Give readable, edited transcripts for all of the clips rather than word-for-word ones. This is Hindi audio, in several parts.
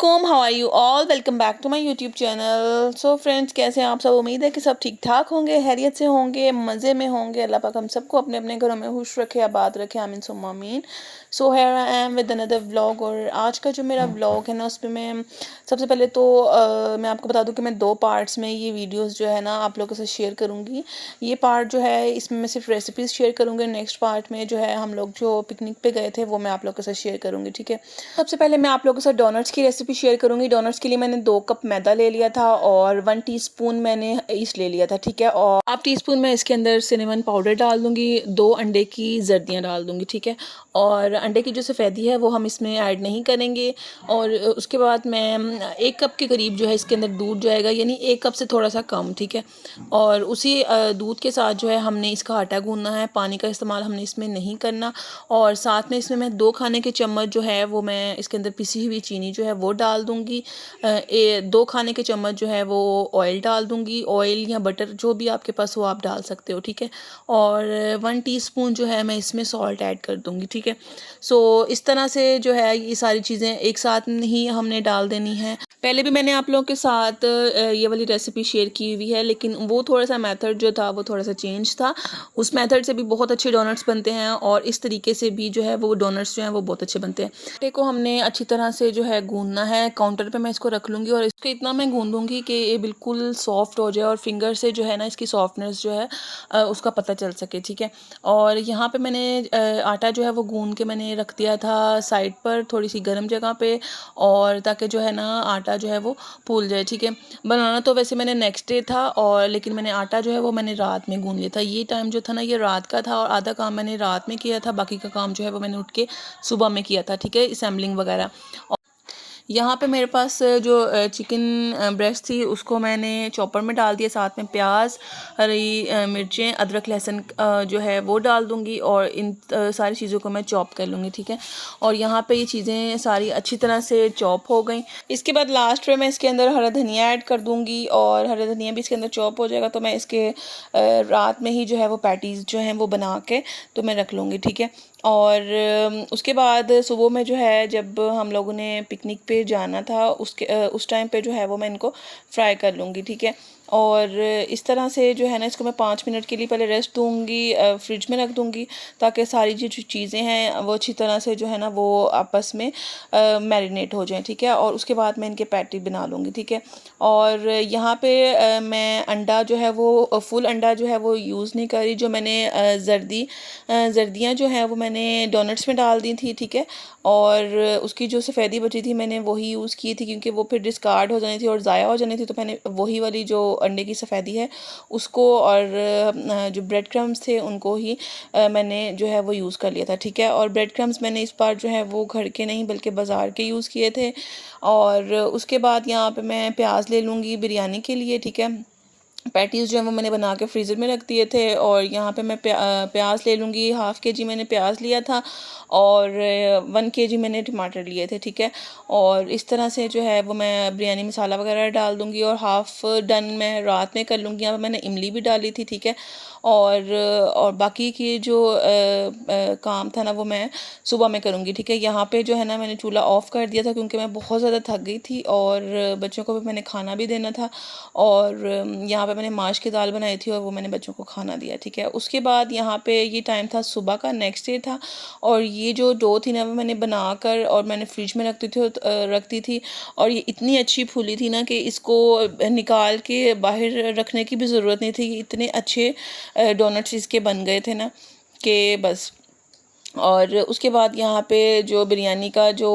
वालेकुम, how are you all, welcome back to my YouTube channel. So friends, कैसे हैं आप सब? उम्मीद है कि सब ठीक ठाक होंगे, खैरियत से होंगे, मज़े में होंगे। अल्लाह पाक हम सबको अपने अपने घरों में खुश रखे, आबाद रखे, आमीन सुम्मा आमीन। So here I am with another vlog. और आज का जो मेरा व्लॉग है ना, उसमें मैं सबसे पहले तो मैं आपको बता दूं कि मैं 2 पार्ट्स में ये वीडियोस जो है ना आप लोगों से शेयर करूँगी। ये पार्ट जो है इसमें मैं सिर्फ रेसिपीज़ शेयर करूँगी। नेक्स्ट पार्ट में जो है हम लोग जो पिकनिक पे गए थे वो मैं आप लोगों के साथ शेयर करूँगी, ठीक है। सबसे पहले मैं आप लोगों के साथ डोनट्स की रेसिपी शेयर करूँगी। डोनट्स के लिए मैंने 2 कप मैदा ले लिया था और 1 टीस्पून मैंने ईस्ट ले लिया था, ठीक है। और हाफ टीस्पून मैं इसके अंदर सिनेमन पाउडर डाल दूँगी, 2 अंडे की जर्दियाँ डाल दूँगी, ठीक है। और अंडे की जो सफ़ेदी है वो हम इसमें ऐड नहीं करेंगे। और उसके बाद मैं 1 कप के करीब जो है इसके अंदर दूध जाएगा, यानी 1 कप से थोड़ा सा कम, ठीक है। और उसी दूध के साथ जो है हमने इसका आटा गूँधना है, पानी का इस्तेमाल हमने इसमें नहीं करना। और साथ में इसमें मैं 2 खाने के चम्मच जो है वो मैं इसके अंदर पिसी हुई चीनी जो है वो डाल दूँगी। 2 खाने के चम्मच जो है वो ऑयल डाल दूँगी, ऑयल या बटर जो भी आपके पास हो आप डाल सकते हो, ठीक है। और 1 टीस्पून जो है मैं इसमें सॉल्ट ऐड कर दूँगी, ठीक है। सो इस तरह से जो है ये सारी चीज़ें एक साथ ही हमने डाल देनी है। पहले भी मैंने आप लोगों के साथ ये वाली रेसिपी शेयर की हुई है, लेकिन वो थोड़ा सा मेथड जो था वो थोड़ा सा चेंज था। उस मेथड से भी बहुत अच्छे डोनट्स बनते हैं और इस तरीके से भी जो है वो डोनट्स जो हैं वो बहुत अच्छे बनते हैं। आटे को हमने अच्छी तरह से जो है गूँधना है। काउंटर पे मैं इसको रख लूँगी और इसको इतना मैं गूँधूँगी कि ये बिल्कुल सॉफ्ट हो जाए और फिंगर से जो है ना इसकी सॉफ्टनेस जो है उसका पता चल सके, ठीक है। और यहाँ पे मैंने आटा जो है वो गूँध के मैंने रख दिया था साइड पर थोड़ी सी गर्म जगह पे, और ताकि जो है ना आटा जो है वो फूल जाए, ठीक है। बनाना तो वैसे मैंने नेक्स्ट डे था, और लेकिन मैंने आटा जो है वो मैंने रात में गूँध लिया था। ये टाइम जो था ना ये रात का था और आधा काम मैंने रात में किया था, बाकी का काम जो है वो मैंने उठ के सुबह में किया था, ठीक है, असेंबलिंग वगैरह। यहाँ पे मेरे पास जो चिकन ब्रेस्ट थी उसको मैंने चॉपर में डाल दिया, साथ में प्याज, हरी मिर्चें, अदरक, लहसुन जो है वो डाल दूँगी और इन सारी चीज़ों को मैं चॉप कर लूँगी, ठीक है। और यहाँ पे ये चीज़ें सारी अच्छी तरह से चॉप हो गई। इसके बाद लास्ट में मैं इसके अंदर हरा धनिया ऐड कर दूँगी और हरा धनिया भी इसके अंदर चॉप हो जाएगा, तो मैं इसके रात में ही जो है वो पैटीज़ जो हैं वो बना के तो मैं रख लूँगी, ठीक है। और उसके बाद सुबह में जो है जब हम लोगों ने पिकनिक पे जाना था उस टाइम पे जो है वो मैं इनको फ्राई कर लूँगी, ठीक है। और इस तरह से जो है ना इसको मैं 5 मिनट के लिए पहले रेस्ट दूँगी, फ्रिज में रख दूँगी, ताकि सारी जो चीज़ें हैं वो अच्छी तरह से जो है ना वो आपस में मैरिनेट हो जाएं, ठीक है। और उसके बाद मैं इनके पैटी बना लूँगी, ठीक है। और यहाँ पे मैं अंडा जो है वो फुल अंडा जो है वो यूज़ नहीं करी। जो मैंने जर्दियाँ जो हैं वो मैंने डोनट्स में डाल दी थी, ठीक है। और उसकी जो सफ़ेदी बची थी मैंने वही यूज़ की थी, क्योंकि वो फिर डिस्कार्ड हो जानी थी और ज़ाया हो जानी थी, तो मैंने वही वाली जो अंडे की सफ़ेदी है उसको और जो ब्रेड क्रम्स थे उनको ही मैंने जो है वो यूज़ कर लिया था, ठीक है। और ब्रेड क्रम्स मैंने इस बार जो है वो घर के नहीं बल्कि बाज़ार के यूज़ किए थे। और उसके बाद यहाँ पे मैं प्याज ले लूँगी बिरयानी के लिए, ठीक है। पैटीज़ जो है वो मैंने बना के फ्रीज़र में रख दिए थे। और यहाँ पे मैं प्याज ले लूँगी, हाफ़ केजी मैंने प्याज लिया था और 1 केजी मैंने टमाटर लिए थे, ठीक है। और इस तरह से जो है वो मैं बिरयानी मसाला वगैरह डाल दूँगी और हाफ़ डन मैं रात में कर लूँगी। यहाँ पे मैंने इमली भी डाली थी, ठीक है। और बाकी की जो काम था ना वो मैं सुबह में करूँगी, ठीक है। यहाँ पे जो है ना मैंने चूल्हा ऑफ़ कर दिया था क्योंकि मैं बहुत ज़्यादा थक गई थी और बच्चों को भी मैंने खाना भी देना था। और यहाँ पे मैंने माश की दाल बनाई थी और वो मैंने बच्चों को खाना दिया, ठीक है। उसके बाद यहाँ पे ये टाइम था सुबह का, नेक्स्ट डे था। और ये जो डो थी ना वो मैंने बनाकर और मैंने फ्रिज में रखती थी और ये इतनी अच्छी फूली थी ना कि इसको निकाल के बाहर रखने की भी ज़रूरत नहीं थी। इतने अच्छे डोनट्स इसके बन गए थे ना कि बस। और उसके बाद यहाँ पे जो बिरयानी का जो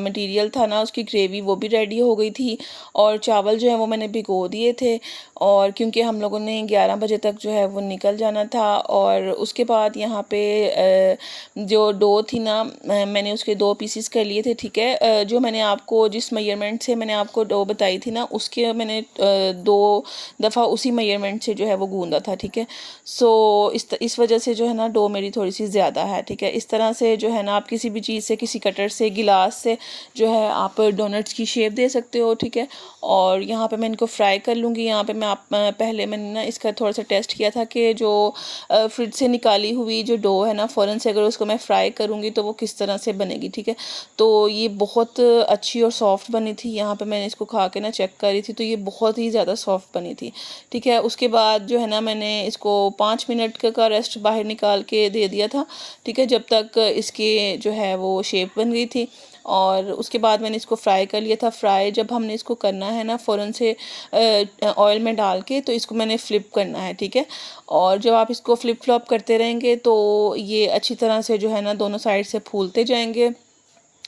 मटेरियल था ना उसकी ग्रेवी वो भी रेडी हो गई थी और चावल जो है वो मैंने भिगो दिए थे। और क्योंकि हम लोगों ने 11 बजे तक जो है वो निकल जाना था। और उसके बाद यहाँ पे जो डो थी ना मैंने उसके 2 पीसेस कर लिए थे, ठीक है। जो मैंने आपको जिस मेजरमेंट से मैंने आपको डो बताई थी ना उसके मैंने 2 दफ़ा उसी मेजरमेंट से जो है वो गूंदा था, ठीक है। सो इस वजह से जो है ना डो मेरी थोड़ी सी ज़्यादा है, ठीक है। इस तरह से जो है ना आप किसी भी चीज़ से, किसी कटर से, गिलास से जो है आप डोनट्स की शेप दे सकते हो, ठीक है। और यहाँ पे मैं इनको फ्राई कर लूँगी। यहाँ पे मैं पहले मैंने ना इसका थोड़ा सा टेस्ट किया था कि जो फ्रिज से निकाली हुई जो डो है ना, फ़ौरन से अगर उसको मैं फ्राई करूँगी तो वो किस तरह से बनेगी, ठीक है। तो ये बहुत अच्छी और सॉफ्ट बनी थी। यहाँ पे मैंने इसको खा के ना चेक करी थी, तो ये बहुत ही ज़्यादा सॉफ्ट बनी थी, ठीक है। उसके बाद जो है ना मैंने इसको 5 मिनट का रेस्ट बाहर निकाल के दे दिया था, ठीक है, जब तक इसके जो है वो शेप बन गई थी। और उसके बाद मैंने इसको फ्राई कर लिया था। फ्राई जब हमने इसको करना है ना फ़ौरन से ऑयल में डाल के, तो इसको मैंने फ्लिप करना है, ठीक है। और जब आप इसको फ्लिप फ्लॉप करते रहेंगे तो ये अच्छी तरह से जो है ना दोनों साइड से फूलते जाएंगे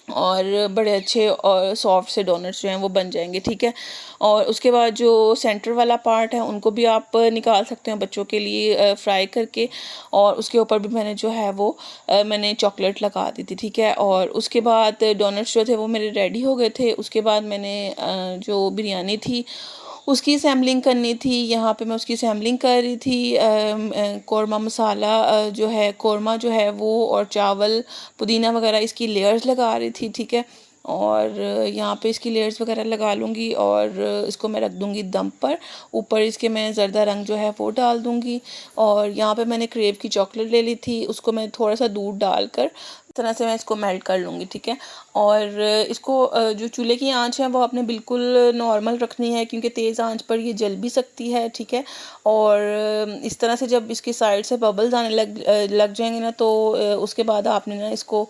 और बड़े अच्छे और सॉफ्ट से डोनट्स जो हैं वो बन जाएंगे, ठीक है। और उसके बाद जो सेंटर वाला पार्ट है उनको भी आप निकाल सकते हैं बच्चों के लिए फ्राई करके। और उसके ऊपर भी मैंने जो है वो मैंने चॉकलेट लगा दी थी, ठीक है। और उसके बाद डोनट्स जो थे वो मेरे रेडी हो गए थे। उसके बाद मैंने जो बिरयानी थी उसकी सैम्पलिंग करनी थी। यहाँ पे मैं उसकी सैम्पलिंग कर रही थी। कौरमा मसाला जो है, कौरमा जो है वो, और चावल, पुदीना वगैरह इसकी लेयर्स लगा रही थी, ठीक है। और यहाँ पे इसकी लेयर्स वगैरह लगा लूँगी और इसको मैं रख दूँगी दम पर। ऊपर इसके मैं ज़र्दा रंग जो है वो डाल दूँगी। और यहाँ पे मैंने क्रेव की चॉकलेट ले ली थी, उसको मैं थोड़ा सा दूध डालकर इस तरह से मैं इसको मेल्ट कर लूँगी, ठीक है। और इसको जो चूल्हे की आंच है वो आपने बिल्कुल नॉर्मल रखनी है, क्योंकि तेज़ आंच पर ये जल भी सकती है, ठीक है। और इस तरह से जब इसकी साइड से बबल्स आने लग जाएंगे ना, तो उसके बाद आपने ना इसको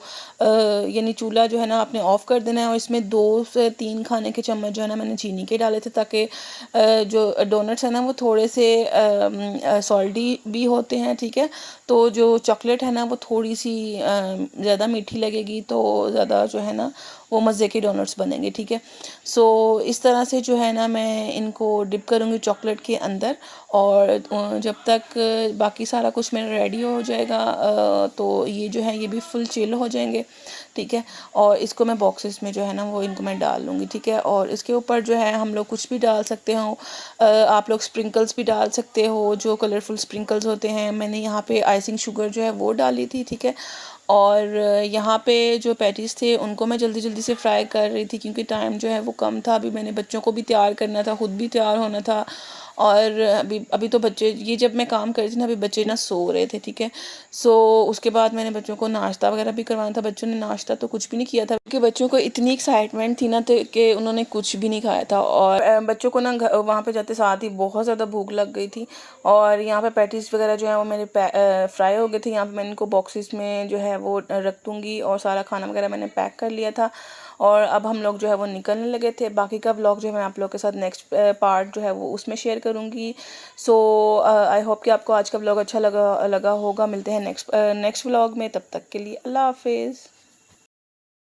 यानी चूल्हा जो है ना आपने ऑफ़ कर देना है। और इसमें 2 से 3 खाने के चम्मच जो है ना मैंने चीनी के डाले थे, ताकि जो डोनट्स हैं ना वो थोड़े से सॉल्टी भी होते हैं, ठीक है। तो जो चॉकलेट है ना वो थोड़ी सी ज़्यादा मीठी लगेगी, तो ज़्यादा जो है ना वो मज़े के डोनट्स बनेंगे, ठीक है। सो इस तरह से जो है ना मैं इनको डिप करूँगी चॉकलेट के अंदर। और जब तक बाकी सारा कुछ मेरा रेडी हो जाएगा तो ये जो है ये भी फुल चिल हो जाएंगे, ठीक है। और इसको मैं बॉक्सेस में जो है ना वो इनको मैं डाल लूँगी, ठीक है। और इसके ऊपर जो है हम लोग कुछ भी डाल सकते हो। आप लोग स्प्रिंकल्स भी डाल सकते हो, जो कलरफुल स्प्रिंकल्स होते हैं। मैंने यहाँ पे आइसिंग शुगर जो है वो डाली थी, ठीक है। और यहाँ पे जो पैटीज़ थे उनको मैं जल्दी जल्दी से फ्राई कर रही थी, क्योंकि टाइम जो है वो कम था। अभी मैंने बच्चों को भी तैयार करना था, ख़ुद भी तैयार होना था। और अभी तो बच्चे, ये जब मैं काम कर रही थी ना, अभी बच्चे ना सो रहे थे, ठीक है। सो उसके बाद मैंने बच्चों को नाश्ता वगैरह भी करवाना था। बच्चों ने नाश्ता तो कुछ भी नहीं किया था, क्योंकि बच्चों को इतनी एक्साइटमेंट थी ना तो कि उन्होंने कुछ भी नहीं खाया था। और बच्चों को ना वहाँ पे जाते साथ ही बहुत ज़्यादा भूख लग गई थी। और यहाँ पे पैटीज़ वगैरह जो है वो मेरे फ्राई हो गए थे। यहाँ पे मैंने इनको बॉक्सेस में जो है वो रख दूँगी। और सारा खाना वगैरह मैंने पैक कर लिया था। और अब हम लोग जो है वो निकलने लगे थे। बाकी का व्लॉग जो है मैं आप लोग के साथ नेक्स्ट पार्ट जो है वो उसमें शेयर करूँगी। सो आई होप कि आपको आज का व्लॉग अच्छा लगा होगा। मिलते हैं नेक्स्ट व्लॉग में, तब तक के लिए अल्लाह हाफिज़।